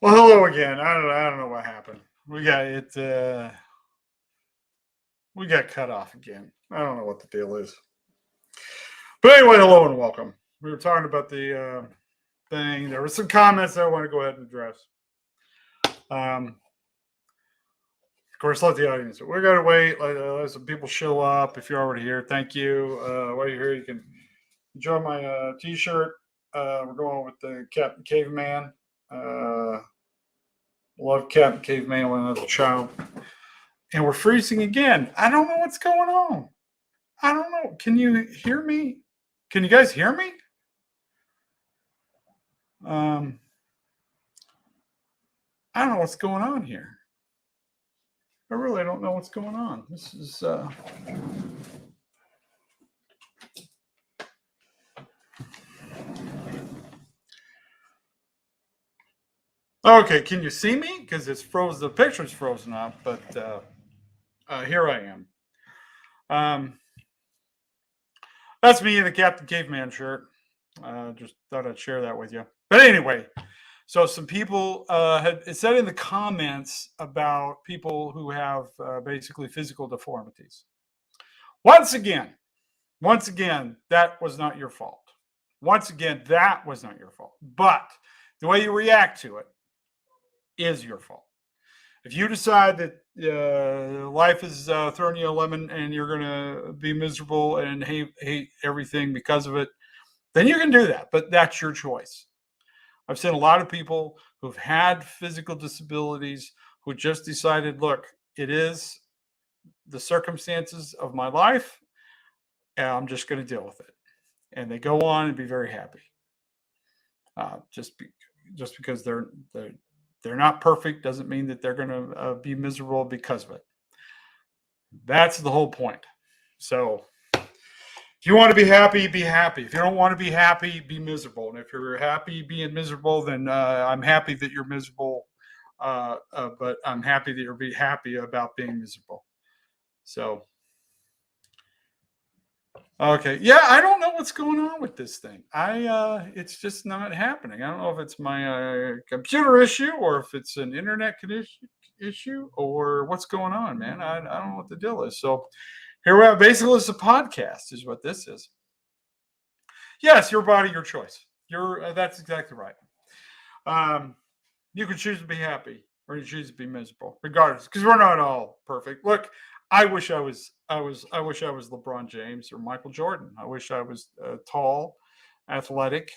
Well, hello again. I don't know what happened. We got it. We got cut off again. I don't know what the deal is. But anyway, hello and welcome. We were talking about the thing. There were some comments that I want to go ahead and address. Of course, let the audience. We're gonna wait. Let some people show up. If you're already here, thank you. While you're here, you can enjoy my T-shirt. We're going with the Captain Caveman. Love Captain Caveman when I was a child. And we're freezing again. I don't know what's going on. I don't know. Can you hear me? Can you guys hear me? I don't know what's going on here. I really don't know what's going on. This is okay. Can you see me? Because it's frozen. The picture's frozen up, but here I am. That's me in the Captain Caveman shirt. Just thought I'd share that with you. But anyway, so some people had said in the comments about people who have basically physical deformities. Once again, that was not your fault. Once again, that was not your fault. But the way you react to it is your fault. If you decide that life is throwing you a lemon and you're going to be miserable and hate everything because of it, then you can do that. But that's your choice. I've seen a lot of people who've had physical disabilities who just decided, look, it is the circumstances of my life, and I'm just going to deal with it. And they go on and be very happy. Just because they're not perfect doesn't mean that they're going to be miserable because of it. That's the whole point. So if you want to be happy, be happy. If you don't want to be happy, be miserable. And if you're happy being miserable, then I'm happy that you're miserable. But I'm happy that you're happy about being miserable. So, okay. Yeah, I don't know what's going on with this thing. It's just not happening. I don't know if it's my computer issue or if it's an internet issue or what's going on, man. I don't know what the deal is. So here we are. Basically, it's a podcast is what this is. Yes, your body, your choice. That's exactly right. You can choose to be happy or you choose to be miserable, regardless, because we're not all perfect. Look, I wish I was LeBron James or Michael Jordan. I wish I was tall, athletic,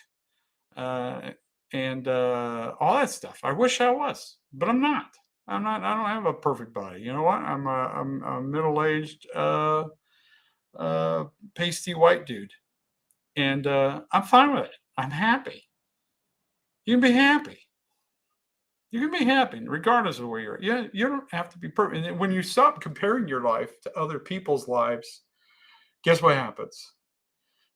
uh, and all that stuff. I wish I was, but I'm not. I'm not. I don't have a perfect body. You know what? I'm a middle-aged, pasty white dude, and I'm fine with it. I'm happy. You can be happy. You can be happy regardless of where you're. Yeah, you don't have to be perfect. And when you stop comparing your life to other people's lives, guess what happens?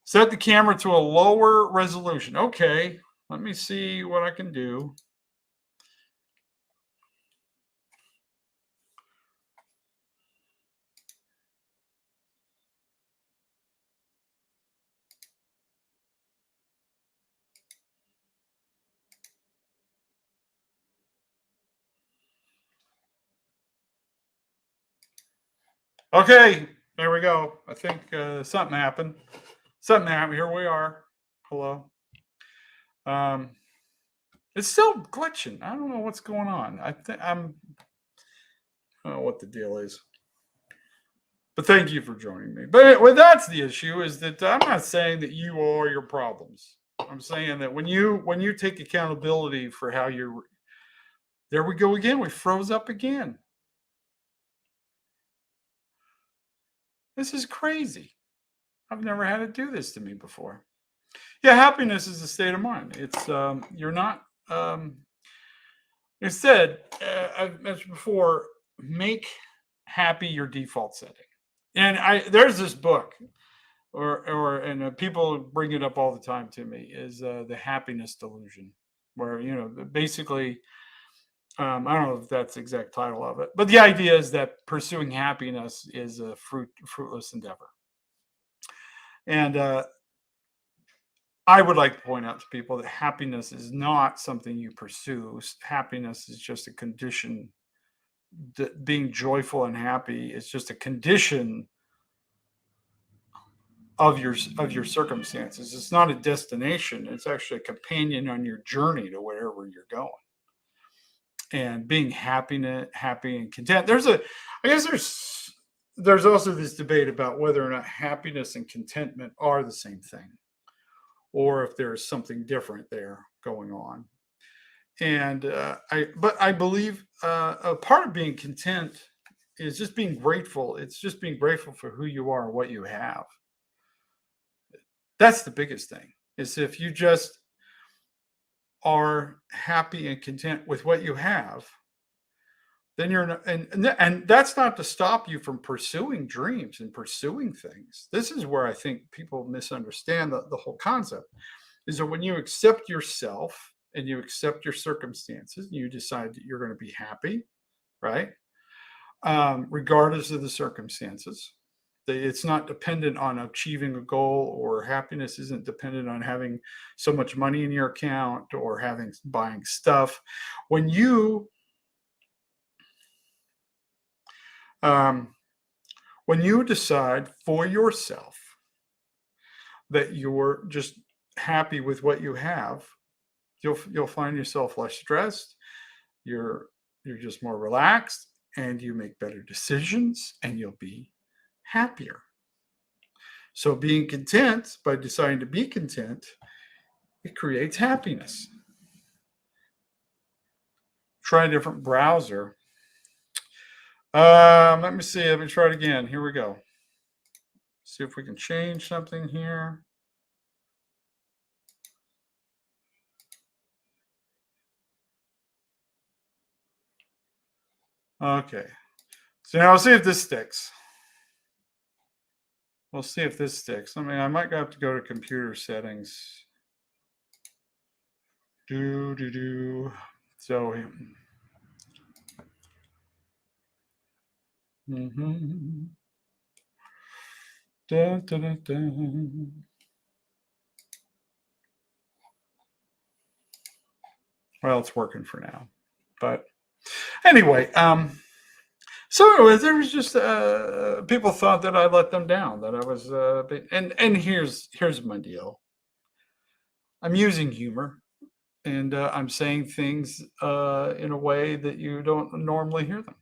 Set the camera to a lower resolution. Okay, let me see what I can do. Okay, there we go. I think something happened. Something happened. Here we are. Hello. Um, it's still glitching. I don't know what's going on. I don't know what the deal is. But thank you for joining me. But that's the issue is that I'm not saying that you are your problems. I'm saying that when you take accountability for how you're, there we go again. We froze up again. This is crazy. I've never had it do this to me before. Yeah, happiness is a state of mind. It's you're not. Instead, I've mentioned before, make happy your default setting. And there's this book, and people bring it up all the time to me is the happiness delusion, where basically I don't know if that's the exact title of it, but the idea is that pursuing happiness is a fruitless endeavor. And I would like to point out to people that happiness is not something you pursue. Happiness is just a condition. Being joyful and happy is just a condition of your circumstances. It's not a destination. It's actually a companion on your journey to wherever you're going. And being happy and content. I guess there's also this debate about whether or not happiness and contentment are the same thing, or if there's something different there going on. And I believe a part of being content is just being grateful. It's just being grateful for who you are and what you have. That's the biggest thing. Is if you just are happy and content with what you have, then you're not, and that's not to stop you from pursuing dreams and pursuing things. This is where I think people misunderstand the whole concept. Is that when you accept yourself and you accept your circumstances, and you decide that you're going to be happy, right? Regardless of the circumstances. It's not dependent on achieving a goal, or happiness isn't dependent on having so much money in your account or buying stuff. When you decide for yourself that you're just happy with what you have, you'll find yourself less stressed. You're just more relaxed, and you make better decisions, and you'll be happier. So being content, by deciding to be content, it creates happiness. Try a different browser. Let me see. Let me try it again. Here we go. See if we can change something here. Okay. So now I'll see if this sticks. We'll see if this sticks. I mean, I might have to go to computer settings. So, Dun, dun, dun, dun. Well, it's working for now. But anyway, so anyways, there was just people thought that I let them down, that I was and here's my deal. I'm using humor, and I'm saying things in a way that you don't normally hear them.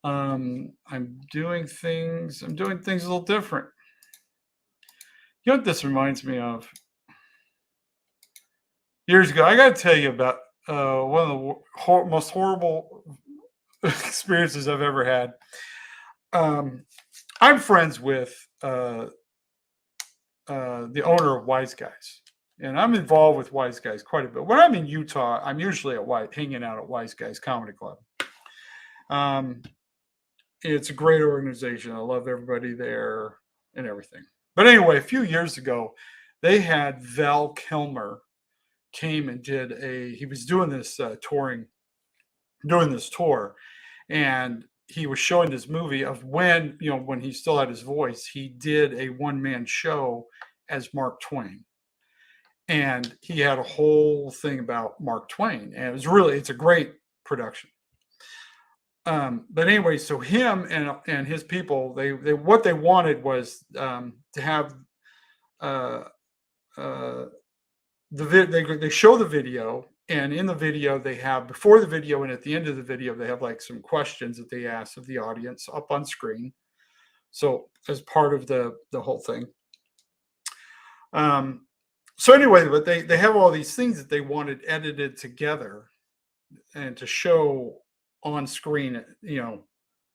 I'm doing things a little different. You know what this reminds me of? Years ago, I got to tell you about one of the most horrible experiences I've ever had. I'm friends with the owner of Wise Guys, and I'm involved with Wise Guys quite a bit. When I'm in Utah, I'm usually hanging out at Wise Guys Comedy Club. It's a great organization. I love everybody there and everything. But anyway, a few years ago, they had Val Kilmer came and he was doing this tour, and he was showing this movie of when he still had his voice. He did a one-man show as Mark Twain, and he had a whole thing about Mark Twain, and it's a great production. But anyway, so him and his people, they what they wanted was to have they show the video, and in the video they have, before the video and at the end of the video, they have like some questions that they ask of the audience up on screen. So as part of the whole thing. So anyway, but they have all these things that they wanted edited together and to show on screen,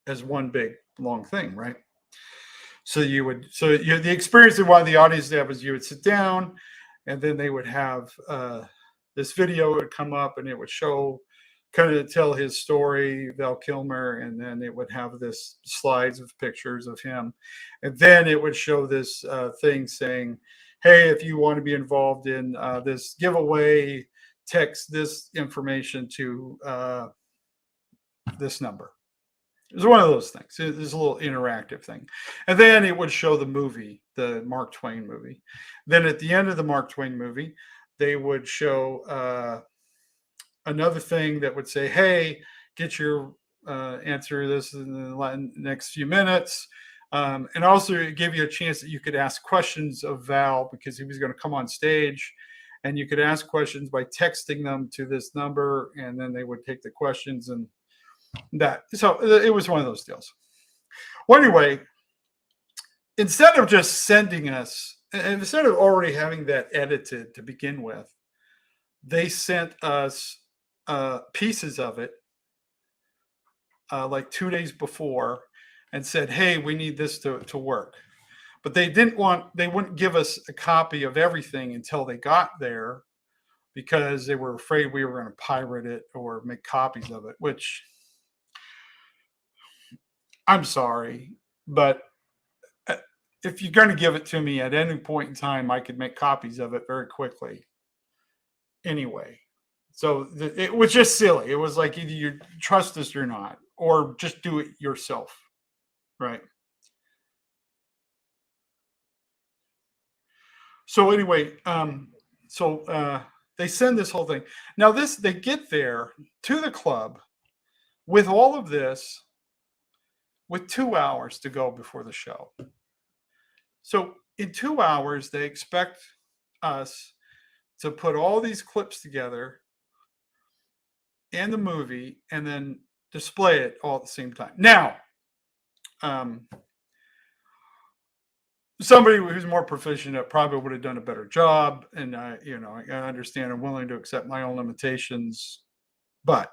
as one big long thing, right? So the experience they wanted the audience to have was you would sit down, and then they would have this video would come up, and it would show, kind of tell his story, Val Kilmer, and then it would have this slides of pictures of him, and then it would show this thing saying, hey, if you want to be involved in this giveaway, text this information to this number. It was one of those things. It was a little interactive thing. And then it would show the movie the Mark Twain movie. Then at the end of the Mark Twain movie, they would show another thing that would say, "Hey, get your answer this in the next few minutes." And also give you a chance that you could ask questions of Val because he was going to come on stage, and you could ask questions by texting them to this number, and then they would take the questions and that. So it was one of those deals. Well, anyway, instead of just sending us, and instead of already having that edited to begin with, they sent us pieces of it like 2 days before and said, "Hey, we need this to work." But they wouldn't give us a copy of everything until they got there because they were afraid we were going to pirate it or make copies of it, which I'm sorry, but if you're going to give it to me at any point in time, I could make copies of it very quickly anyway. So it was just silly. It was like either you trust us or not, or just do it yourself, right? So anyway, they send this whole thing. Now they get there to the club with all of this, with 2 hours to go before the show. So in 2 hours, they expect us to put all these clips together and the movie, and then display it all at the same time. Now, somebody who's more proficient at probably would have done a better job, and I understand. I'm willing to accept my own limitations, but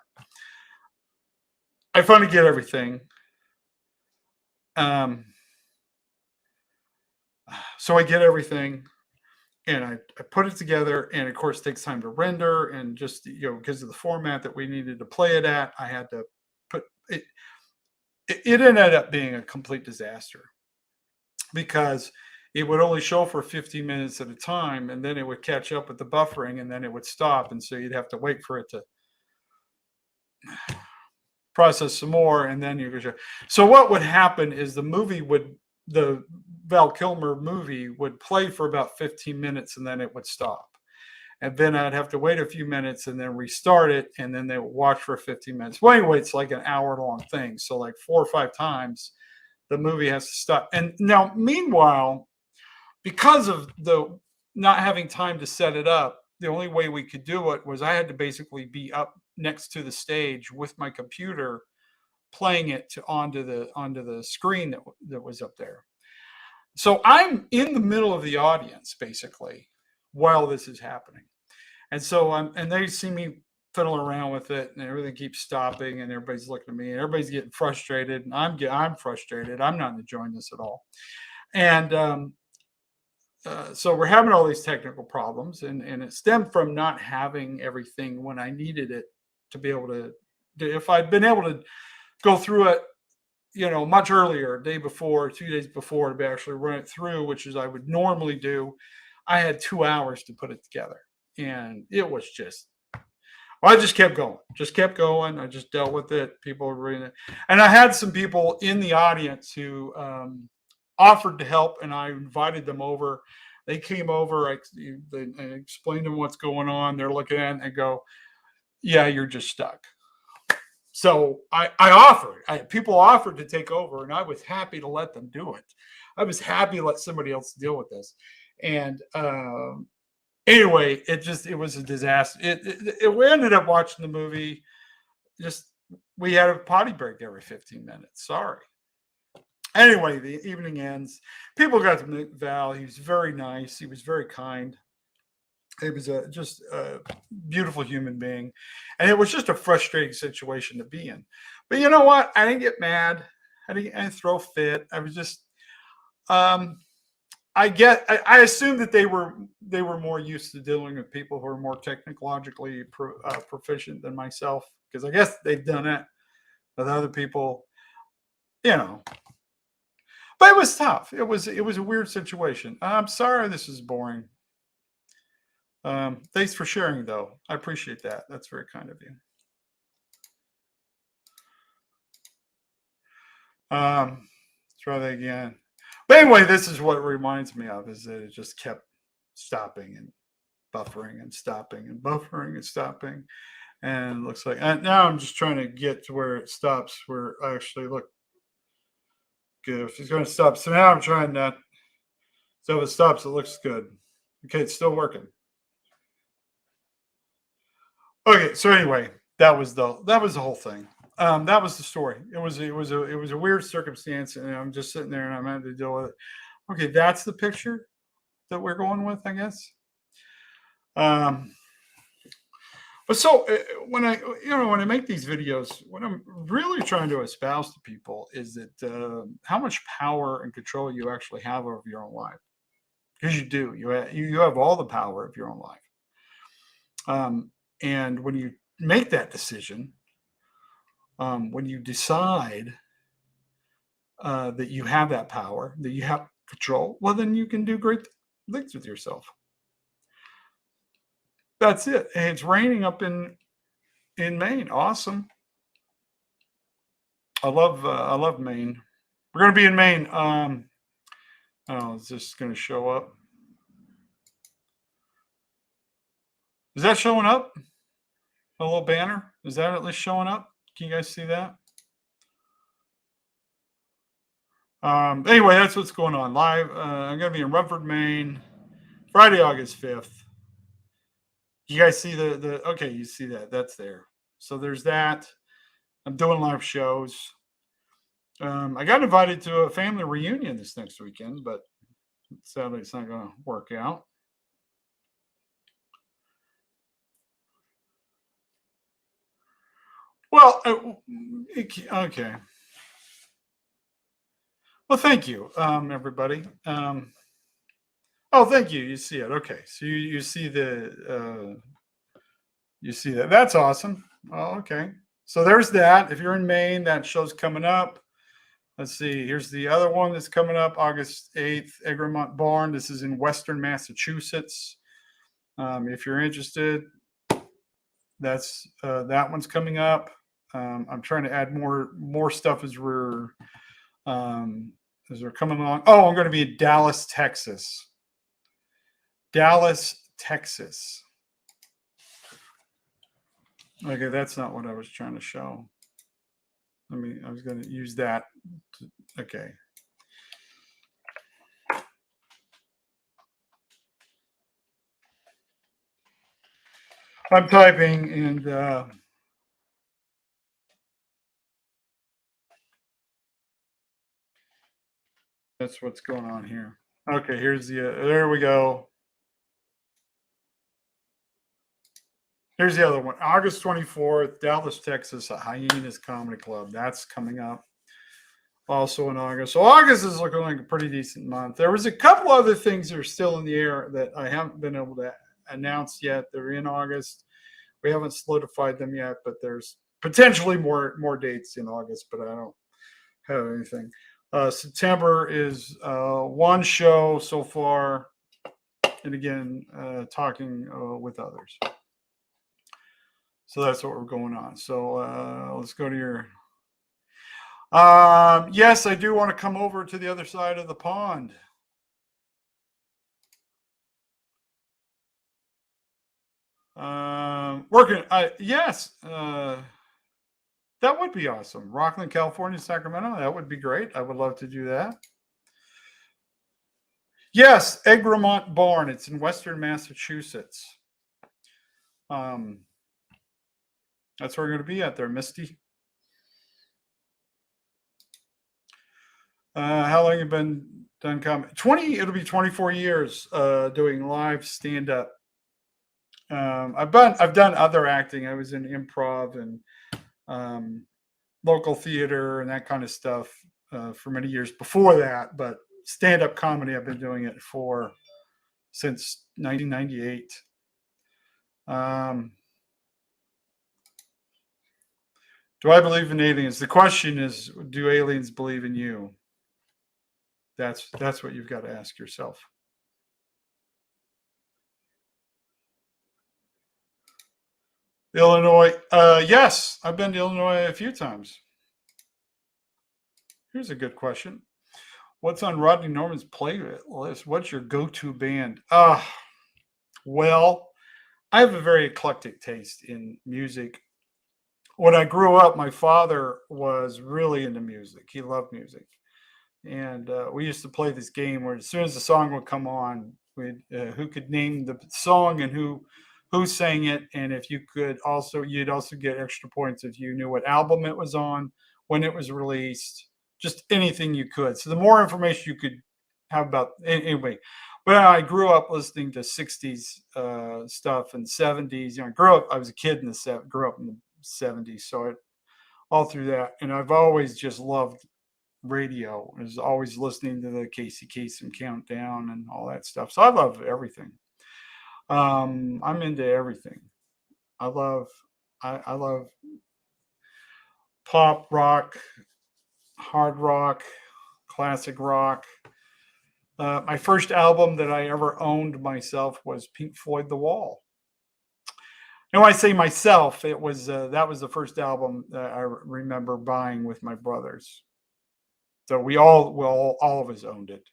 I finally get everything. So I get everything, and I put it together, and of course it takes time to render, and just because of the format that we needed to play it at, I had to put it. It ended up being a complete disaster because it would only show for 15 minutes at a time, and then it would catch up with the buffering, and then it would stop, and so you'd have to wait for it to process some more, and then you could show. So what would happen is the Val Kilmer movie would play for about 15 minutes, and then it would stop. And then I'd have to wait a few minutes and then restart it, and then they would watch for 15 minutes. Well, anyway, it's like an hour-long thing. So like 4 or 5 times, the movie has to stop. And now, meanwhile, because of the not having time to set it up, the only way we could do it was I had to basically be up next to the stage with my computer, playing it onto the screen that was up there. So I'm in the middle of the audience basically while this is happening, and so and they see me fiddling around with it, and everything keeps stopping, and everybody's looking at me, and everybody's getting frustrated, and I'm frustrated. I'm not enjoying this at all, and so we're having all these technical problems, and it stemmed from not having everything when I needed it to be able to. If I'd been able to go through it, much earlier, a day before, 2 days before, to actually run it through, which is I would normally do, I had 2 hours to put it together, and it was just. Well, I just kept going. I just dealt with it. People were reading it, and I had some people in the audience who offered to help, and I invited them over. They came over. I explained to them what's going on. They're looking at it and go, "Yeah, you're just stuck." So I offered. People offered to take over, and I was happy to let them do it. I was happy to let somebody else deal with this. And anyway, it was a disaster. We ended up watching the movie. Just we had a potty break every 15 minutes. Sorry. Anyway, the evening ends. People got to meet Val. He was very nice. He was very kind. He was just a beautiful human being, and it was just a frustrating situation to be in. But you know what? I didn't get mad. I didn't throw a fit. I was just, I assumed that they were more used to dealing with people who are more technologically proficient than myself, because I guess they've done it with other people, you know. But it was tough. It was a weird situation. I'm sorry this is boring. Thanks for sharing, though. I appreciate that. That's very kind of you. Let's try that again. But anyway, this is what it reminds me of, is that it just kept stopping and buffering and stopping and buffering and stopping. And it looks like, and now I'm just trying to get to where it stops, where I actually look good. If it's going to stop. So now I'm trying not. So if it stops, it looks good. Okay, it's still working. Okay, so anyway, that was the whole thing. That was the story. It was a weird circumstance, and I'm just sitting there and I'm having to deal with it. Okay, that's the picture that we're going with, I guess. But so when I make these videos, what I'm really trying to espouse to people is that how much power and control you actually have over your own life, because you do. You have all the power of your own life. And when you make that decision, when you decide that you have that power, that you have control, well, then you can do great things with yourself. That's it. And it's raining up in Maine. Awesome. I love Maine. We're gonna be in Maine. Oh, is this gonna show up? Is that showing up? A little banner? Is that at least showing up? Can you guys see that? Anyway, that's what's going on live. I'm gonna be in Rumford, Maine, Friday, August 5th. You guys see the okay, you see that. That's there. So there's that. I'm doing live shows. I got invited to a family reunion this next weekend, but sadly it's not going to work out. Well, okay. Well, thank you, everybody. Oh, thank you. You see it. Okay, so you see you see that. That's awesome. Oh, okay. So there's that. If you're in Maine, that show's coming up. Let's see. Here's the other one that's coming up, August 8th, Egremont Barn. This is in Western Massachusetts. If you're interested, that's that one's coming up. I'm trying to add more stuff as we're coming along. Oh, I'm going to be in Dallas, Texas. Dallas, Texas. Okay, that's not what I was trying to show. I was going to use that. Okay. I'm typing and that's what's going on here. Okay, here's the there we go. Here's the other one. August 24th, Dallas, Texas, at Hyenas Comedy Club. That's coming up also in August. So August is looking like a pretty decent month. There was a couple other things that are still in the air that I haven't been able to announce yet. They're in August. We haven't solidified them yet, but there's potentially more dates in August, but I don't have anything. September is one show so far, and again, talking with others. So that's what we're going on. So let's go to your. Yes, I do want to come over to the other side of the pond. Working. Yes. That would be awesome. Rockland, California, Sacramento. That would be great. I would love to do that. Yes, Egremont Barn. It's in Western Massachusetts. That's where we're going to be at there, Misty. How long have you been done comedy? 20. It'll be 24 years doing live stand up. I've done other acting. I was in improv and local theater and that kind of stuff for many years before that. But stand up comedy, I've been doing it since 1998. Do I believe in aliens? The question is, do aliens believe in you? That's what you've got to ask yourself. Illinois. Yes, I've been to Illinois a few times. Here's a good question. What's on Rodney Norman's playlist? What's your go-to band? Well, I have a very eclectic taste in music. When I grew up, my father was really into music. He loved music, and we used to play this game where as soon as the song would come on, we who could name the song and who sang it, and if you could also, you'd also get extra points if you knew what album it was on, when it was released, just anything you could. So the more information you could have about anyway. But I grew up listening to '60s stuff and '70s. I grew up. I was a kid in the grew up in the '70s, so all through that, and I've always just loved radio. I was always listening to the Casey Kasem countdown and all that stuff. So I love everything. I'm into everything. I love I love pop, rock, hard rock, classic rock. My first album that I ever owned myself was Pink Floyd The Wall. And when I say myself, it was that was the first album that I remember buying with my brothers. So we all of us owned it.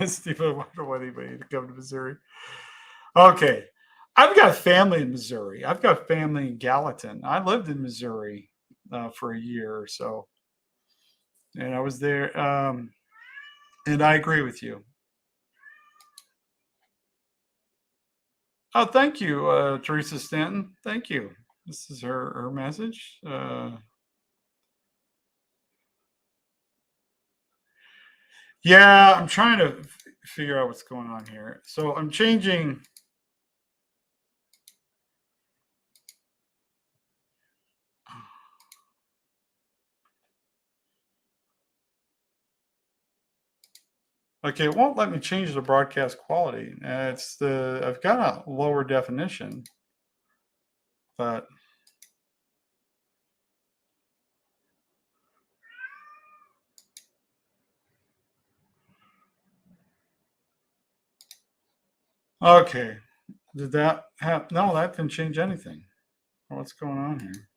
Miss Steve, I wonder what anybody to come to Missouri. Okay. I've got family in Missouri. I've got family in Gallatin. I lived in Missouri for a year or so, and I was there. And I agree with you. Oh, thank you, Teresa Stanton. Thank you. This is her message. Yeah, I'm trying to figure out what's going on here. So I'm changing. Okay, it won't let me change the broadcast quality. It's the I've got a lower definition, but okay. Did that have no? That didn't change anything. What's going on here?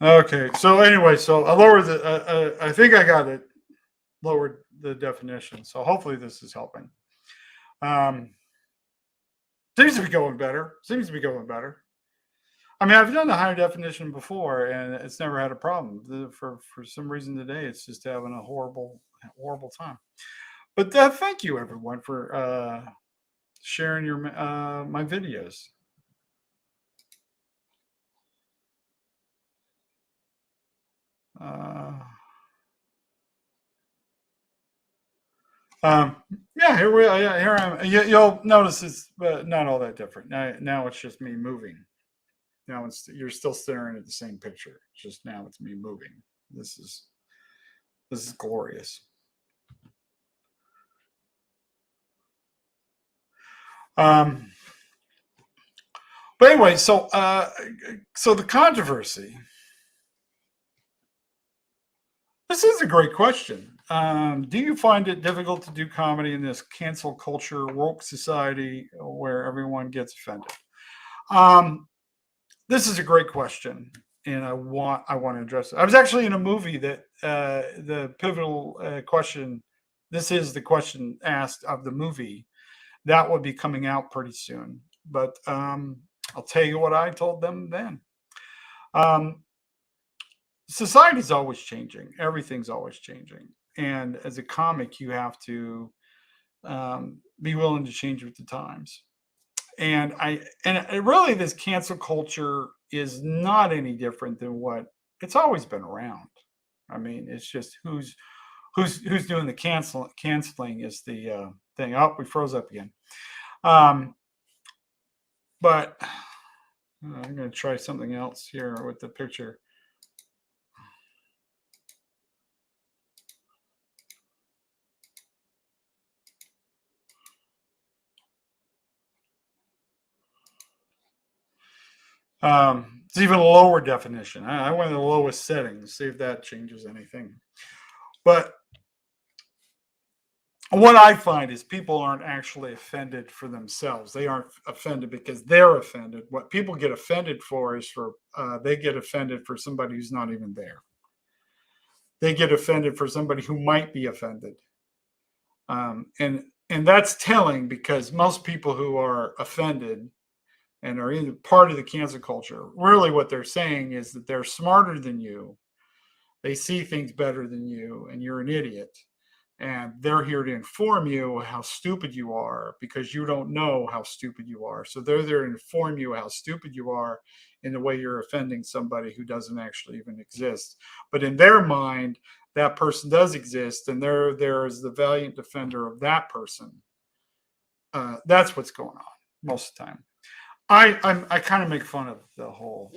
Okay, so anyway, so I lowered the. I think I got it lowered the definition. So hopefully this is helping. Um, seems to be going better. Seems to be going better. I mean, I've done the higher definition before, and it's never had a problem. For some reason today, it's just having a horrible time. But thank you everyone for sharing your my videos. Uh, yeah, here we are. Yeah, here I am. You'll notice it's not all that different. Now it's just me moving. Now it's you're still staring at the same picture. It's just now it's me moving. This is this is glorious. Um, but anyway, so the controversy. This is a great question. Do you find it difficult to do comedy in this cancel culture woke society where everyone gets offended? Um, this is a great question, and I want to address it. I was actually in a movie that the pivotal question. This is the question asked of the movie that will be coming out pretty soon. But I'll tell you what I told them then. Um, Society's always changing. Everything's always changing, and as a comic, you have to be willing to change with the times. And really, this cancel culture is not any different than what it's always been around. I mean, it's just who's doing the canceling is the thing. Oh, we froze up again. Um, but I'm going to try something else here with the picture. It's even a lower definition. I went to the lowest settings, see if that changes anything. But what I find is people aren't actually offended for themselves. They aren't offended because they're offended. What people get offended for is for they get offended for somebody who's not even there. They get offended for somebody who might be offended, and that's telling because most people who are offended and are in part of the cancel culture, really what they're saying is that they're smarter than you. They see things better than you, and you're an idiot. And they're here to inform you how stupid you are because you don't know how stupid you are. So they're there to inform you how stupid you are in the way you're offending somebody who doesn't actually even exist. But in their mind, that person does exist, and they're there as the valiant defender of that person. That's what's going on most of the time. I kind of make fun of the whole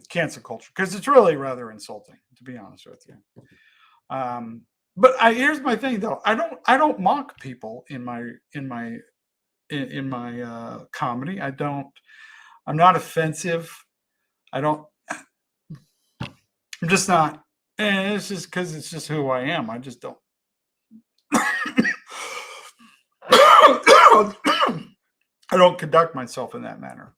cancel culture because it's really rather insulting, to be honest with you. But here's my thing though. I don't mock people in my comedy. I'm not offensive. I don't. I'm just not. And it's just because it's just who I am. I just don't. I don't conduct myself in that manner.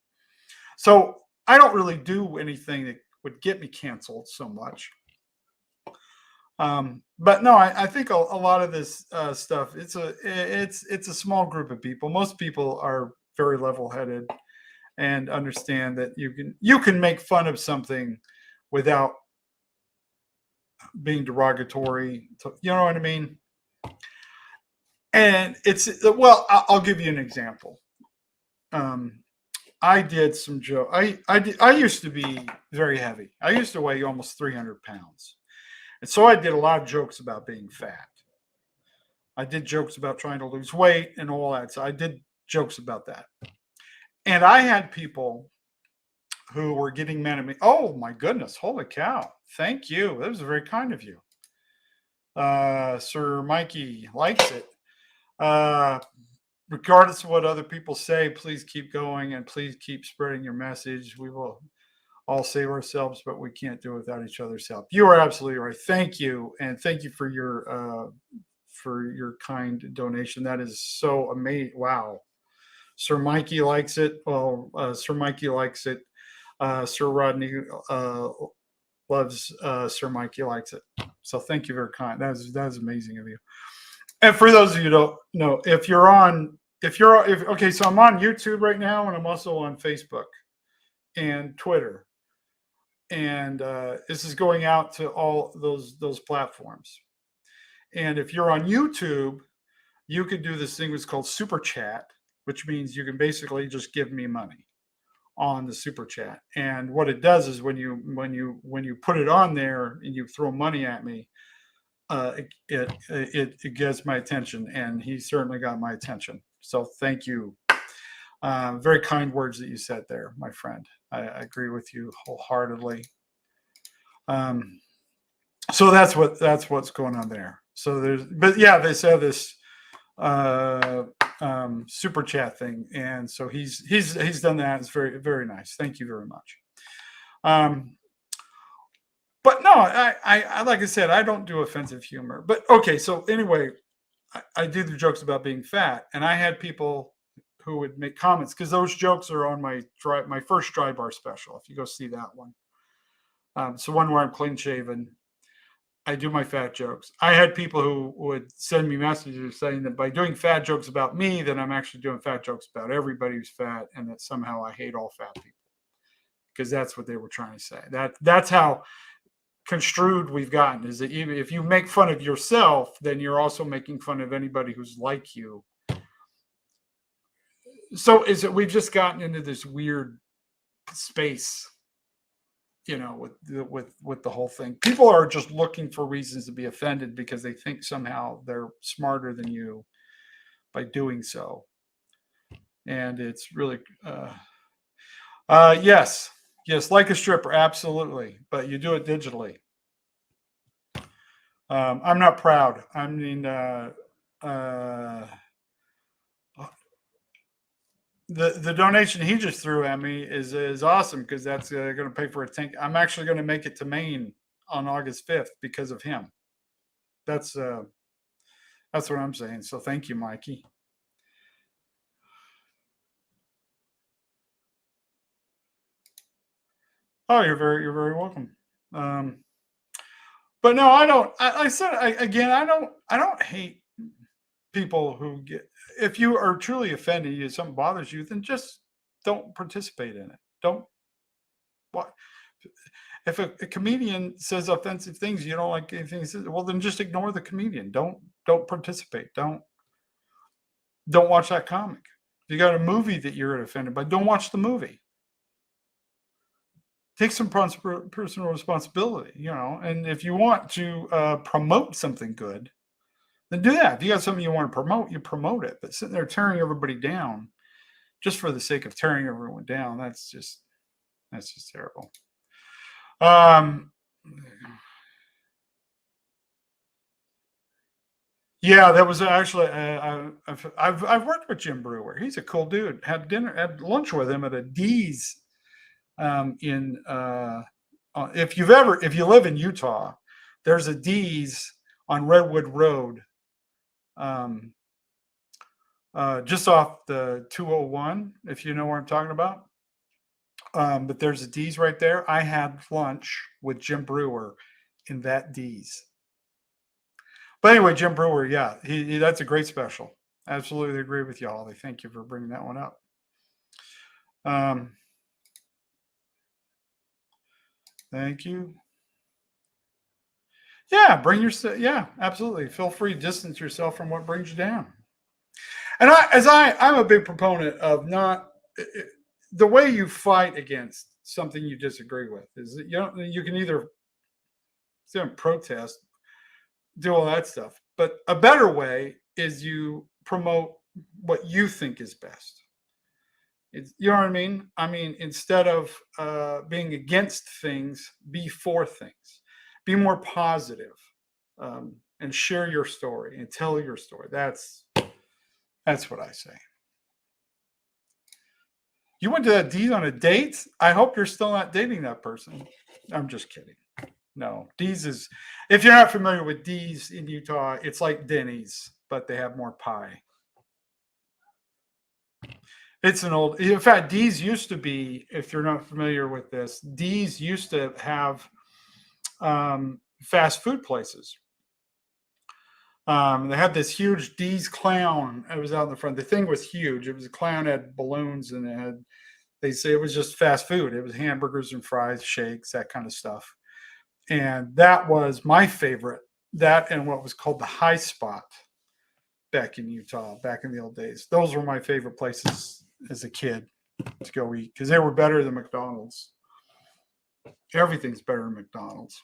So I don't really do anything that would get me canceled so much. But no, I think a lot of this stuff it's a small group of people. Most people are very level-headed and understand that you can make fun of something without being derogatory. You know what I mean? And it's well, I'll give you an example. Um, I did some joke. I used to be very heavy. I used to weigh almost 300 pounds, and so I did a lot of jokes about being fat. I did jokes about trying to lose weight and all that. So I did jokes about that. And I had people who were getting mad at me. Oh my goodness, holy cow. Thank you. That was very kind of you. Sir Mikey likes it. Uh, Regardless of what other people say, please keep going and please keep spreading your message. We will all save ourselves, but we can't do it without each other's help. You are absolutely right. Thank you, and thank you for your kind donation. That is so amazing. Wow, Sir Mikey likes it. Well, Sir Mikey likes it. Sir Rodney loves Sir Mikey likes it. So thank you very kind. That is amazing of you. And for those of you who don't know, if okay, so I'm on YouTube right now, and I'm also on Facebook and Twitter, and this is going out to all those platforms. And if you're on YouTube, you could do this thing that's called super chat, which means you can basically just give me money on the super chat. And what it does is when you put it on there and you throw money at me, it gets my attention, and he certainly got my attention. So thank you. Very kind words that you said there, my friend. I agree with you wholeheartedly. So that's what's going on there. So but yeah, they said this super chat thing, and so he's done that. It's very very nice. Thank you very much. But no, I like I said, I don't do offensive humor. But okay, so anyway, I do the jokes about being fat, and I had people who would make comments because those jokes are on my first dry bar special. If you go see that one, so one where I'm clean shaven, I do my fat jokes. I had people who would send me messages saying that by doing fat jokes about me, that I'm actually doing fat jokes about everybody who's fat, and that somehow I hate all fat people because that's what they were trying to say. That's how construed we've gotten, is that even if you make fun of yourself, then you're also making fun of anybody who's like you. So is it we've just gotten into this weird space, with the whole thing. People are just looking for reasons to be offended because they think somehow they're smarter than you by doing so. And it's really yes, like a stripper, absolutely, but you do it digitally. I'm not proud. I mean, the donation he just threw at me is awesome because that's going to pay for a tank. I'm actually going to make it to Maine on August 5th because of him. That's That's what I'm saying. So thank you, Mikey. Oh, you're very welcome. Um, but no, I don't. I said again, I don't hate people who get. If you are truly offended, if something bothers you, then just don't participate in it. Don't. What if a comedian says offensive things, you don't like anything he says, well then just ignore the comedian. Don't participate. Don't watch that comic. If you got a movie that you're offended by, don't watch the movie. Take some personal responsibility, and if you want to promote something good, then do that. If you got something you want to promote, you promote it. But sitting there tearing everybody down just for the sake of tearing everyone down, that's just terrible. Um, yeah, that was actually I've worked with Jim Brewer. He's a cool dude. Had lunch with him at a D's in if you live in Utah, there's a D's on Redwood Road, um, just off the 201. If you know where I'm talking about. But there's a D's right there. I had lunch with Jim Brewer in that D's. But anyway, Jim Brewer, yeah, that's a great special. Absolutely agree with you, Ollie. Thank you for bringing that one up. Thank you. Yeah, yeah, absolutely. Feel free to distance yourself from what brings you down. And I'm a big proponent of not the way you fight against something you disagree with is that you can either protest, do all that stuff, but a better way is you promote what you think is best. You know what I mean? I mean, instead of being against things, be for things. Be more positive, and share your story and tell your story. That's what I say. You went to that D's on a date? I hope you're still not dating that person. I'm just kidding. No, D's is, if you're not familiar with D's in Utah, it's like Denny's, but they have more pie. It's in fact, D's used to be, if you're not familiar with this, D's used to have fast food places. They had this huge D's clown. It was out in the front. The thing was huge. It was a clown, had balloons, and they say it was just fast food. It was hamburgers and fries, shakes, that kind of stuff. And that was my favorite. That and what was called the High Spot back in Utah, back in the old days. Those were my favorite places as a kid to go eat because they were better than McDonald's. Everything's better than McDonald's.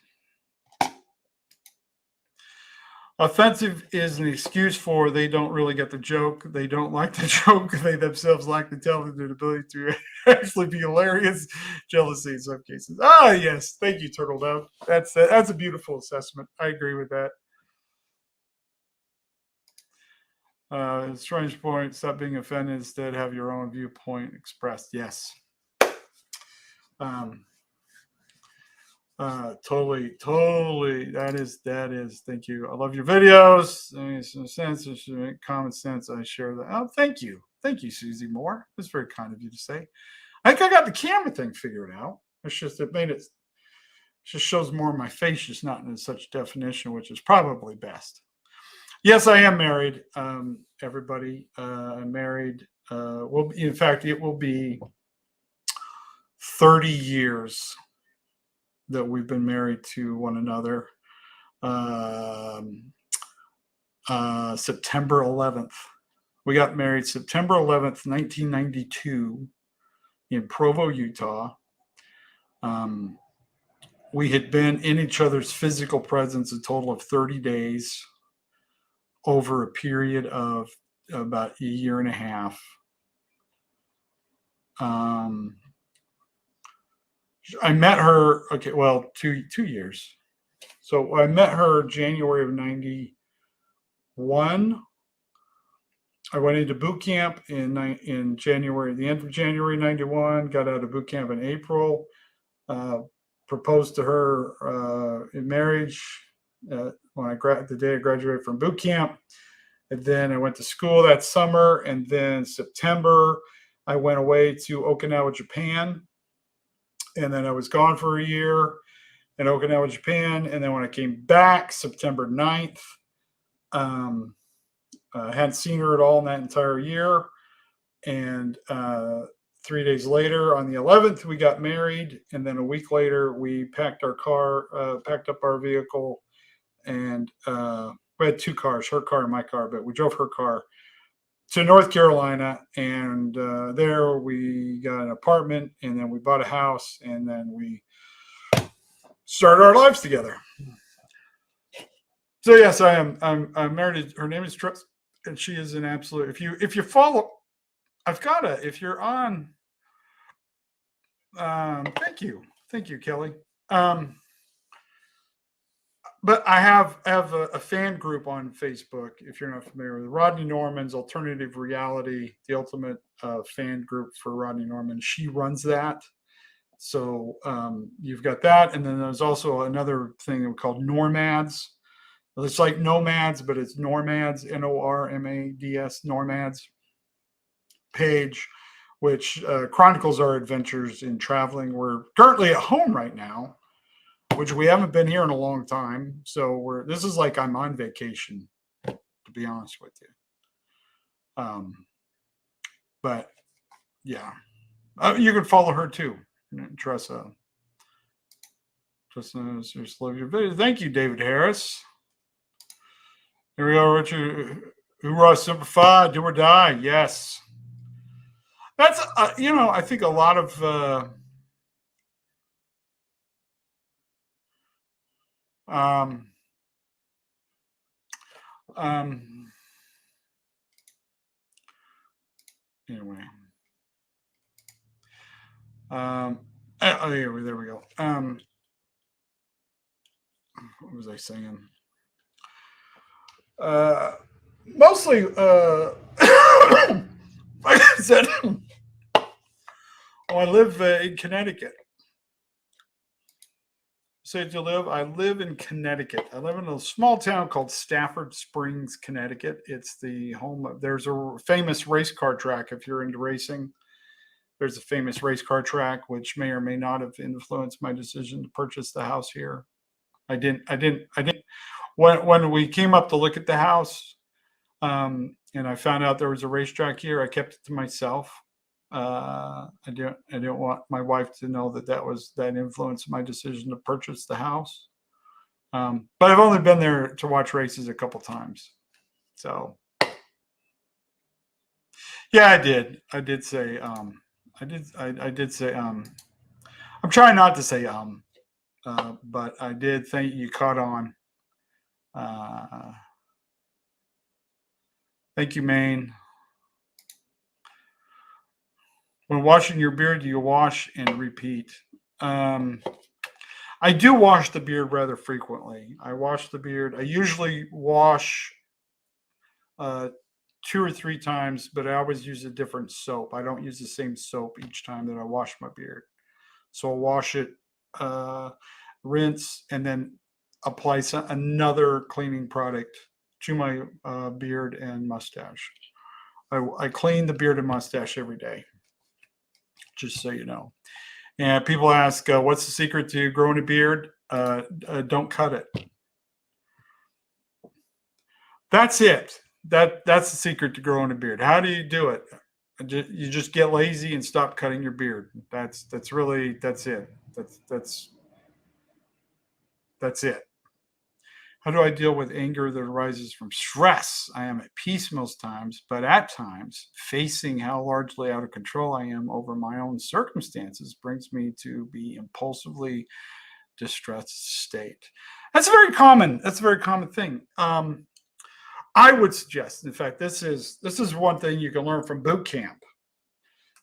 Offensive is an excuse for they don't really get the joke. They don't like the joke. They themselves lack the talent and ability to actually be hilarious. Jealousy in some cases. Ah, yes. Thank you, Turtle Dove. That's a beautiful assessment. I agree with that. Strange point. Stop being offended. Instead, have your own viewpoint expressed. Yes. Totally. That is. Thank you. I love your videos. I mean, some sense. It should make common sense. I share that. Oh, thank you, Susie Moore. That's very kind of you to say. I think I got the camera thing figured out. It's just just shows more of my face, just not in such definition, which is probably best. Yes, I am married. Everybody, I'm married. Well, in fact, it will be 30 years that we've been married to one another. September 11th. We got married September 11th, 1992 in Provo, Utah. We had been in each other's physical presence a total of 30 days over a period of about a year and a half. I met her, okay, well, 2 years. So I met her January of 91. I went into boot camp in January, the end of January 91, got out of boot camp in April, proposed to her in marriage the day I graduated from boot camp. And then I went to school that summer. And then September, I went away to Okinawa, Japan. And then I was gone for a year in Okinawa, Japan. And then when I came back, September 9th, I hadn't seen her at all in that entire year. And 3 days later, on the 11th, we got married. And then a week later, we packed our car, packed up our vehicle, and we had two cars, her car and my car, but we drove her car to North Carolina. And there we got an apartment, and then we bought a house, and then we started our lives together. So yes, I'm married. Her name is Trust, and she is an absolute. If you follow, I've got to. If you're on, thank you, Kelly. But I have a fan group on Facebook. If you're not familiar with Rodney Norman's Alternative Reality, the ultimate fan group for Rodney Norman, she runs that. So you've got that, and then there's also another thing called Normads. It's like Nomads, but it's Normads, Normads, Normads page, which chronicles our adventures in traveling. We're currently at home right now, which we haven't been here in a long time. So this is like I'm on vacation, to be honest with you. But yeah, you can follow her too, Tressa. Just love your video. Thank you, David Harris. Here we go, Richard. Hoorah, simplify, do or die. Yes. That's, I think a lot of, anyway. There we go. What was I saying? Mostly, like I said, I live in Connecticut. Say to live, I live in Connecticut. I live in a small town called Stafford Springs, Connecticut. It's the home of, there's a famous race car track if you're into racing. There's a famous race car track, which may or may not have influenced my decision to purchase the house here. I didn't. When we came up to look at the house, and I found out there was a racetrack here, I kept it to myself. I didn't want my wife to know that influenced my decision to purchase the house. But I've only been there to watch races a couple times. So yeah, I did say, I did say, I'm trying not to say, but I did think you caught on. Thank you, Maine. When washing your beard, do you wash and repeat? I do wash the beard rather frequently. I wash the beard. I usually wash 2 or 3 times, but I always use a different soap. I don't use the same soap each time that I wash my beard. So I'll wash it, rinse, and then apply another cleaning product to my beard and mustache. I clean the beard and mustache every day, just so you know. And people ask, what's the secret to growing a beard? Don't cut it. That's it. That's the secret to growing a beard. How do you do it? You just get lazy and stop cutting your beard. That's it. That's it. How do I deal with anger that arises from stress? I am at peace most times, but at times, facing how largely out of control I am over my own circumstances brings me to be impulsively distressed state. That's a very common thing. I would suggest, in fact, this is one thing you can learn from boot camp.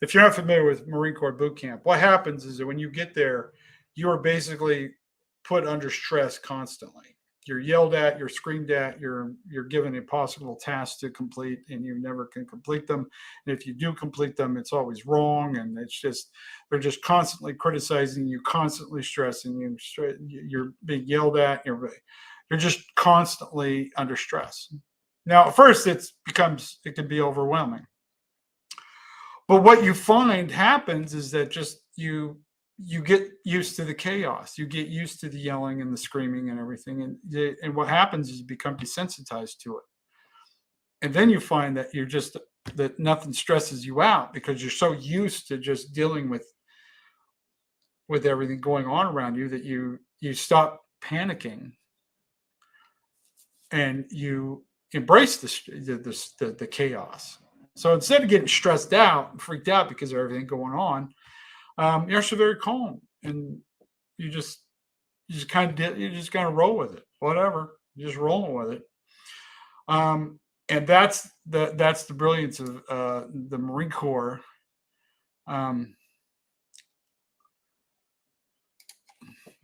If you're not familiar with Marine Corps boot camp, what happens is that when you get there, you are basically put under stress constantly. You're yelled at, you're screamed at, you're given impossible tasks to complete, and you never can complete them. And if you do complete them, it's always wrong, and they're just constantly criticizing you, constantly stressing you. You're being yelled at. You're just constantly under stress. Now, at first, it can be overwhelming. But what you find happens is that just you get used to the chaos. You get used to the yelling and the screaming and everything, and what happens is you become desensitized to it. And then you find that that nothing stresses you out because you're so used to just dealing with everything going on around you that you stop panicking and you embrace the chaos. So instead of getting stressed out and freaked out because of everything going on, you're actually very calm, and you just you just kind of roll with it. Whatever, you're just rolling with it. And that's the brilliance of the Marine Corps. Um,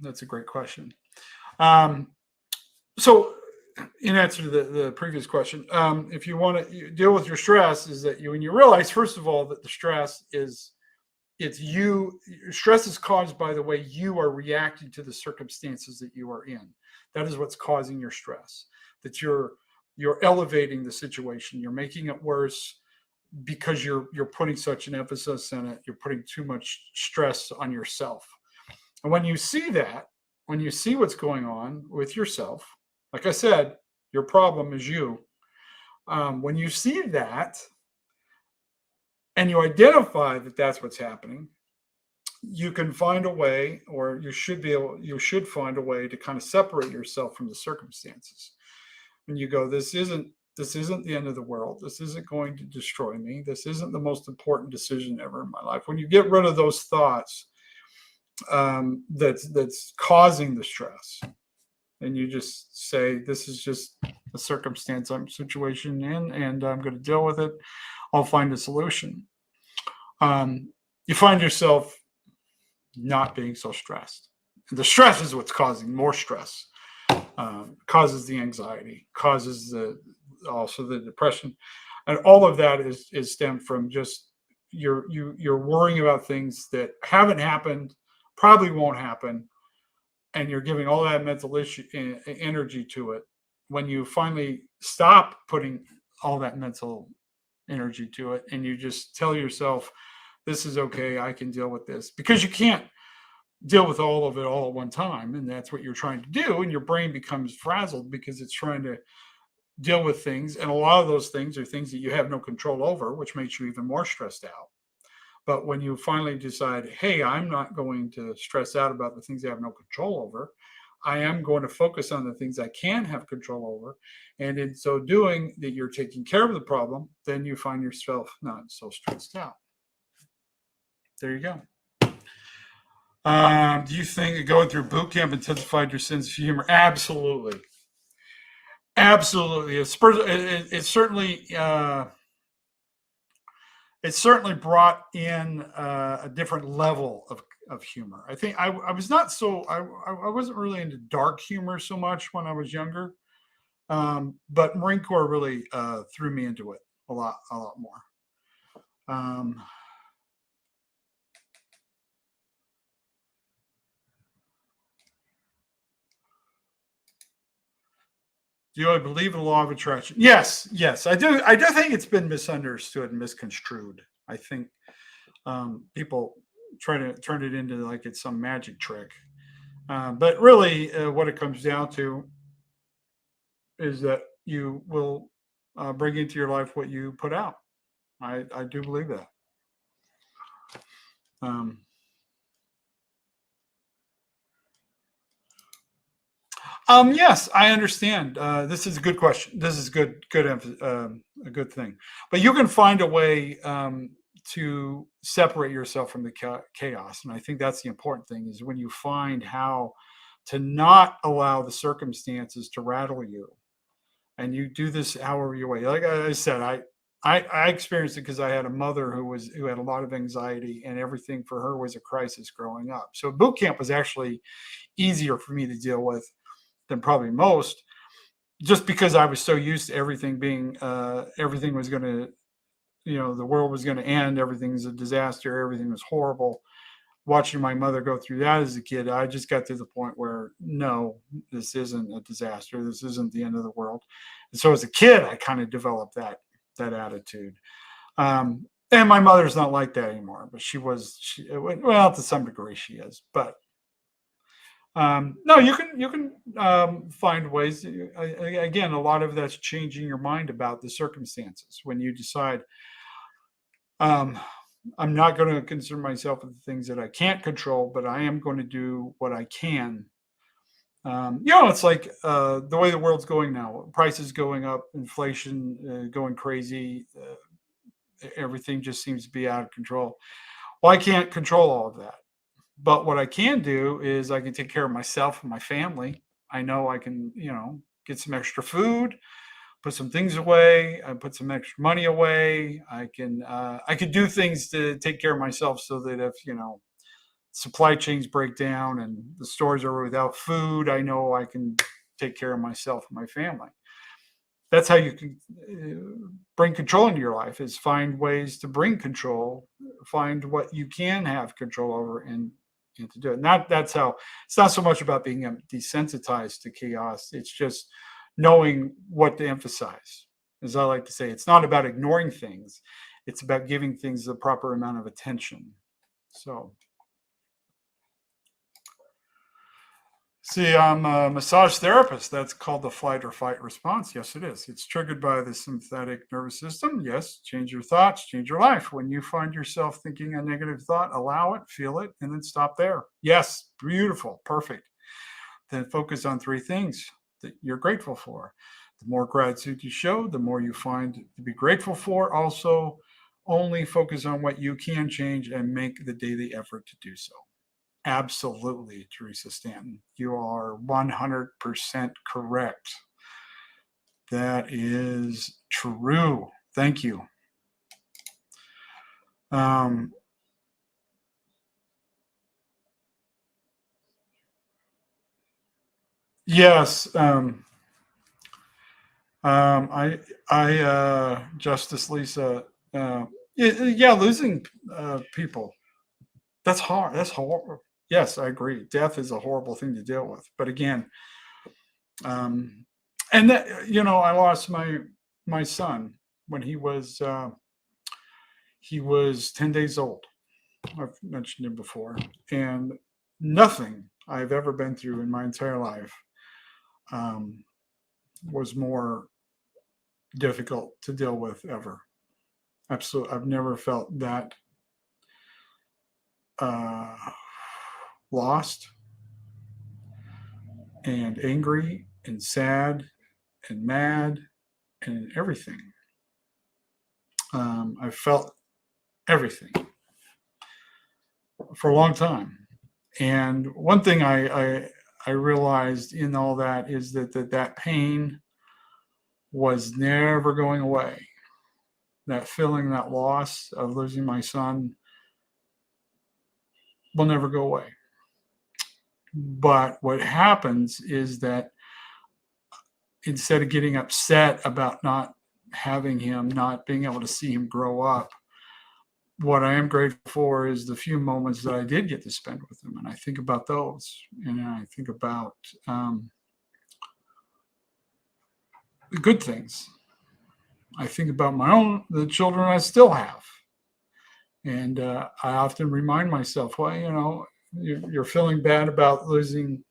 that's a great question. Um, so, in answer to the previous question, if you want to deal with your stress, is that when you realize, first of all, that the stress is it's you. Stress is caused by the way you are reacting to the circumstances that you are in. That is what's causing your stress. That you're elevating the situation. You're making it worse because you're putting such an emphasis on it. You're putting too much stress on yourself. And when you see that, when you see what's going on with yourself, like I said, your problem is you. When you see that and you identify that that's what's happening, you can find a way, or you should find a way to kind of separate yourself from the circumstances. And you go, this isn't the end of the world. This isn't going to destroy me. This isn't the most important decision ever in my life. When you get rid of those thoughts, that's causing the stress, and you just say, this is just a situation in, and I'm going to deal with it. I'll find a solution. You find yourself not being so stressed. And the stress is what's causing more stress. Causes the anxiety, causes also the depression, and all of that is stemmed from just you're worrying about things that haven't happened, probably won't happen, and you're giving all that mental energy to it. When you finally stop putting all that mental energy to it, and you just tell yourself, "This is okay. I can deal with this," because you can't deal with all of it all at one time, and that's what you're trying to do, and your brain becomes frazzled because it's trying to deal with things, and a lot of those things are things that you have no control over, which makes you even more stressed out. But when you finally decide, hey, I'm not going to stress out about the things I have no control over, I am going to focus on the things I can have control over, and in so doing that, you're taking care of the problem, then you find yourself not so stressed out. There you go. Do you think going through boot camp intensified your sense of humor? Absolutely, absolutely. It certainly brought in a different level of humor. I think I was not so I wasn't really into dark humor so much when I was younger, but Marine Corps really threw me into it a lot more. Um, Do I believe in the law of attraction? Yes, yes, I do. I do think it's been misunderstood and misconstrued. I think people try to turn it into like it's some magic trick, but really, what it comes down to is that you will bring into your life what you put out. I do believe that. Um, yes, I understand. This is a good question. This is a good thing. But you can find a way to separate yourself from the chaos, and I think that's the important thing. Is when you find how to not allow the circumstances to rattle you, and you do this however you way. Like I said, I experienced it because I had a mother who had a lot of anxiety, and everything for her was a crisis growing up. So boot camp was actually easier for me to deal with than probably most, just because I was so used to everything being everything was going to, the world was going to end, everything's a disaster, everything was horrible. watching my mother go through that as a kid, I just got to the point where no, this isn't a disaster. This isn't the end of the world. And so as a kid, I kind of developed that attitude. And my mother's not like that anymore, but well, to some degree she is. But no, you can find ways. Again, a lot of that's changing your mind about the circumstances when you decide. Um, I'm not going to concern myself with the things that I can't control, but I am going to do what I can. It's like the way the world's going now, prices going up, inflation going crazy, everything just seems to be out of control. Well, I can't control all of that. But what I can do is I can take care of myself and my family. I know I can, get some extra food, put some things away, I put some extra money away. I can do things to take care of myself so that if, supply chains break down and the stores are without food, I know I can take care of myself and my family. That's how you can bring control into your life, is find ways to bring control, find what you can have control over, and to do it. And that's how it's not so much about being desensitized to chaos. It's just knowing what to emphasize. As I like to say, it's not about ignoring things. It's about giving things the proper amount of attention. So see, I'm a massage therapist. That's called the flight or fight response. Yes, it is. It's triggered by the sympathetic nervous system. Yes, change your thoughts, change your life. When you find yourself thinking a negative thought, allow it, feel it, and then stop there. Yes, beautiful, perfect. Then focus on 3 things that you're grateful for. The more gratitude you show, the more you find to be grateful for. Also, only focus on what you can change and make the daily effort to do so. Absolutely, Teresa Stanton. You are 100% correct. That is true. Thank you. Yes. Justice Lisa. Yeah, losing people. That's hard. That's horrible. Yes, I agree. Death is a horrible thing to deal with. But again, and that, I lost my son when he was 10 days old. I've mentioned him before, and nothing I've ever been through in my entire life was more difficult to deal with ever. Absolutely, I've never felt that lost and angry and sad and mad and everything. I felt everything for a long time. And one thing I realized in all that is that pain was never going away. That feeling, that loss of losing my son will never go away. But what happens is that instead of getting upset about not having him, not being able to see him grow up, what I am grateful for is the few moments that I did get to spend with him. And I think about those. And I think about the good things. I think about the children I still have. And I often remind myself, well, you're feeling bad about losing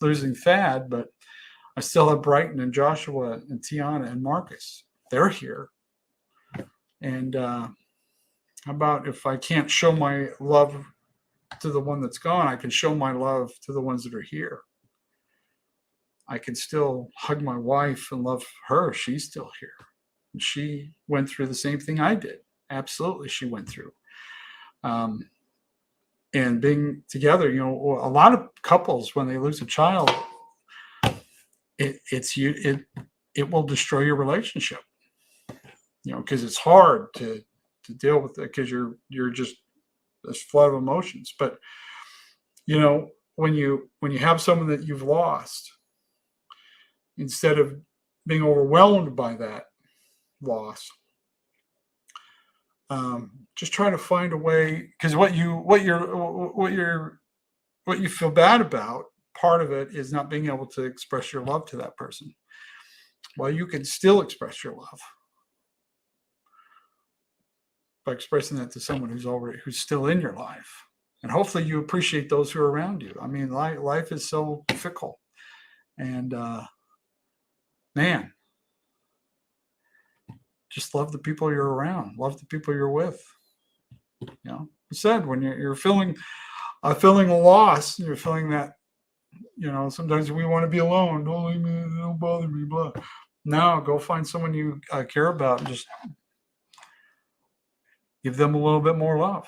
Thad, but I still have Brighton and Joshua and Tiana and Marcus. They're here. And how about if I can't show my love to the one that's gone, I can show my love to the ones that are here. I can still hug my wife and love her. She's still here. And she went through the same thing I did. Absolutely, she went through. And being together, a lot of couples, when they lose a child, it will destroy your relationship. Because it's hard to deal with it, because you're just this flood of emotions. But when you have someone that you've lost, instead of being overwhelmed by that loss, just try to find a way, because what you feel bad about, part of it is not being able to express your love to that person. Well, you can still express your love by expressing that to someone who's still in your life. And hopefully you appreciate those who are around you. I mean, life is so fickle. And man, just love the people you're around, love the people you're with. I said, when you're feeling a loss, you're feeling that, sometimes we want to be alone. Don't leave me, don't bother me, blah. No, go find someone you care about and just give them a little bit more love,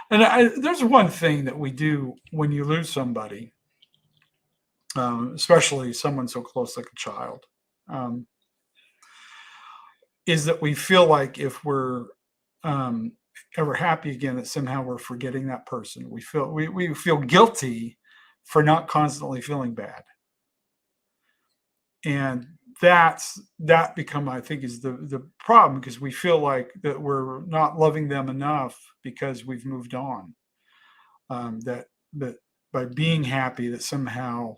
And there's one thing that we do when you lose somebody, especially someone so close like a child, is that we feel like if we're ever happy again, that somehow we're forgetting that person. We feel guilty for not constantly feeling bad, and that become, I think, is the problem, because we feel like that we're not loving them enough because we've moved on. That by being happy, that somehow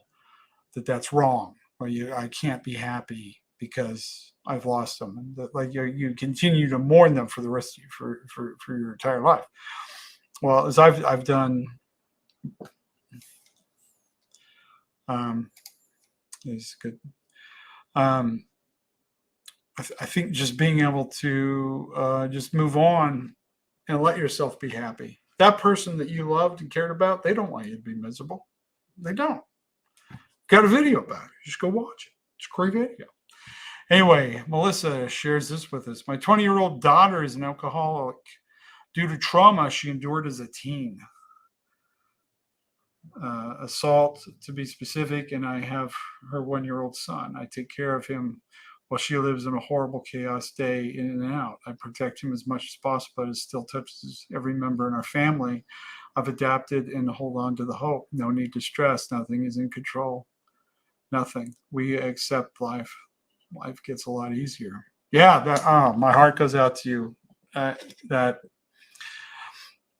that's wrong. Or I can't be happy because I've lost them, and that, like, you continue to mourn them for the rest of you, for your entire life. Well, as I've done, is good. I think just being able to just move on and let yourself be happy. That person that you loved and cared about, they don't want you to be miserable. They don't. Got a video about it. Just go watch it. It's a great video. Anyway, Melissa shares this with us. My 20-year-old daughter is an alcoholic due to trauma she endured as a teen. Assault, to be specific, and I have her 1-year-old son. I take care of him while she lives in a horrible chaos day in and out. I protect him as much as possible, but it still touches every member in our family. I've adapted and hold on to the hope. No need to stress. Nothing is in control. Nothing. We accept life. Life gets a lot easier. Yeah, my heart goes out to you.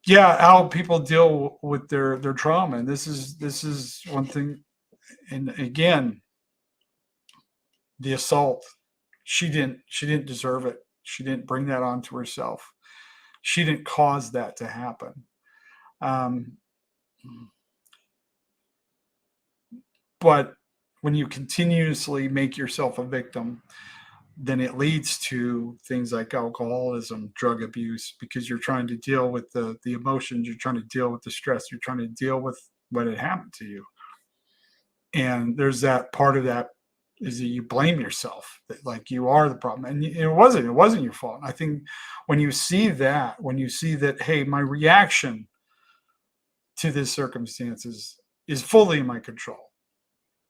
How people deal with their trauma, and this is one thing. And again, the assault, she didn't deserve it. She didn't bring that onto herself. She didn't cause that to happen. But when you continuously make yourself a victim, then it leads to things like alcoholism, drug abuse, because you're trying to deal with the emotions, you're trying to deal with the stress, you're trying to deal with what had happened to you. And there's that part of that is that you blame yourself, that like you are the problem. And it wasn't your fault. I think when you see that, hey, my reaction to this circumstances is fully in my control.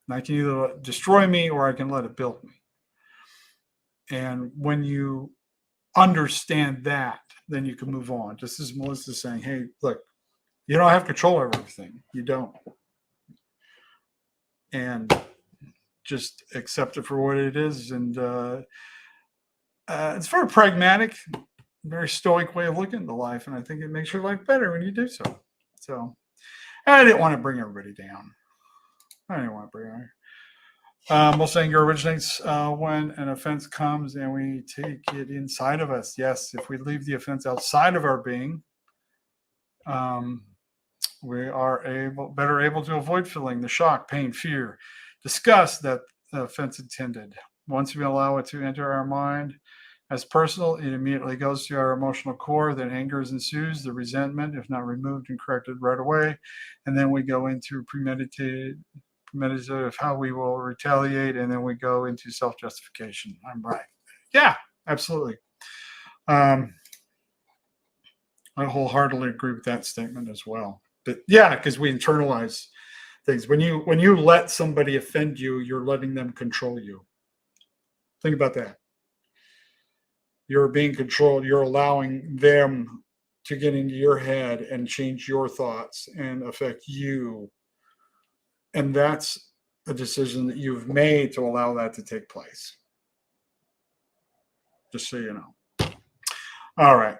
And I can either destroy me or I can let it build me. And when you understand that, then you can move on. Just as Melissa's saying, hey, look, you don't have control over everything. You don't. And just accept it for what it is. And it's very pragmatic, very stoic way of looking at life. And I think it makes your life better when you do so. So I didn't want to bring everybody down. Most anger originates when an offense comes and we take it inside of us. Yes, if we leave the offense outside of our being, we are better able to avoid feeling the shock, pain, fear, disgust that the offense intended. Once we allow it to enter our mind as personal, it immediately goes to our emotional core. Then anger ensues, the resentment, if not removed and corrected right away. And then we go into premeditated of how we will retaliate, and then we go into self-justification. I'm right. Yeah, absolutely. I wholeheartedly agree with that statement as well. But yeah, because we internalize things. When you let somebody offend you, you're letting them control you. Think about that. You're being controlled. You're allowing them to get into your head and change your thoughts and affect you. And that's a decision that you've made to allow that to take place. Just so you know. All right.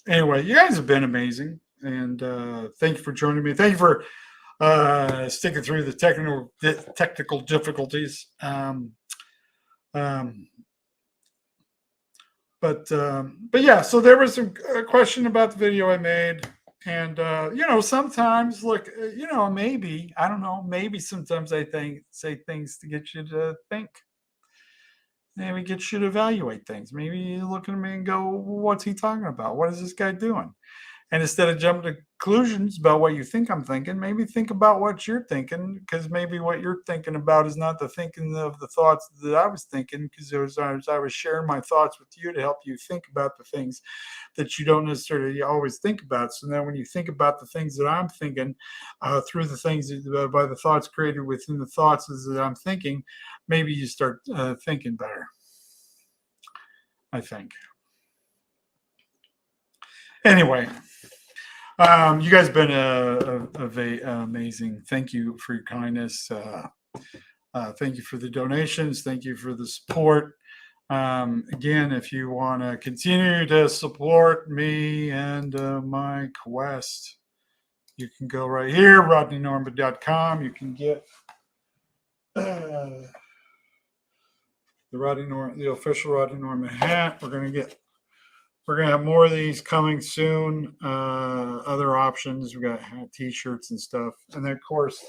Anyway, you guys have been amazing, and thank you for joining me. Thank you for sticking through the technical difficulties. Um, but yeah, so there was a question about the video I made, and sometimes look, maybe I don't know, maybe sometimes I say things to get you to think, maybe get you to evaluate things. Maybe you look at me and go, "What's he talking about? What is this guy doing?" And instead of jumping to conclusions about what you think I'm thinking, maybe think about what you're thinking, because maybe what you're thinking about is not the thinking of the thoughts that I was thinking, because I was sharing my thoughts with you to help you think about the things that you don't necessarily always think about. So now when you think about the things that I'm thinking through the things by the thoughts created within the thoughts that I'm thinking, maybe you start thinking better, I think. Anyway, you guys have been amazing. Thank you for your kindness. Thank you for the donations. Thank you for the support. Again, if you want to continue to support me and my quest, you can go right here, rodneynorman.com. You can get the the official Rodney Norman hat. We're gonna have more of these coming soon. Other options. We got t-shirts and stuff, and then of course,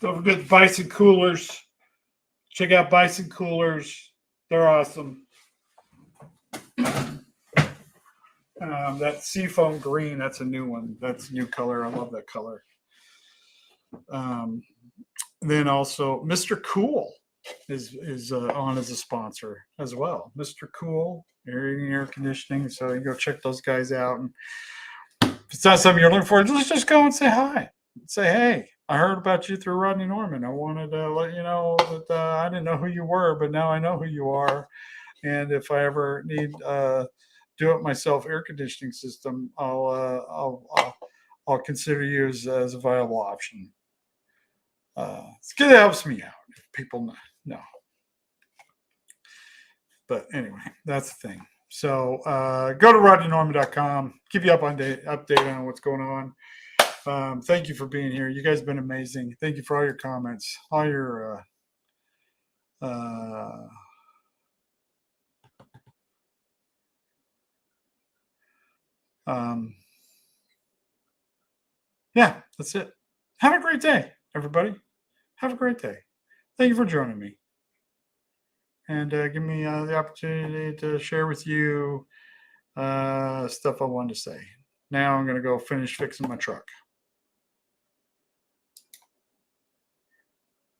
don't forget Bison Coolers. Check out Bison Coolers. They're awesome. That seafoam green. That's a new one. That's a new color. I love that color. Then also, Mr. Cool is on as a sponsor as well. Mr. Cool, air conditioning. So you go check those guys out. And if it's not something you're looking for, just go and say hi. Say, hey, I heard about you through Rodney Norman. I wanted to let you know that I didn't know who you were, but now I know who you are. And if I ever need do it myself air conditioning system, I'll consider you as a viable option. It's good. It helps me out if people know. But anyway, that's the thing. So go to rodneynorman.com. Keep you update on what's going on. Thank you for being here. You guys have been amazing. Thank you for all your comments, all your yeah, that's it. Have a great day, everybody. Have a great day. Thank you for joining me. And give me the opportunity to share with you stuff I wanted to say. Now I'm going to go finish fixing my truck.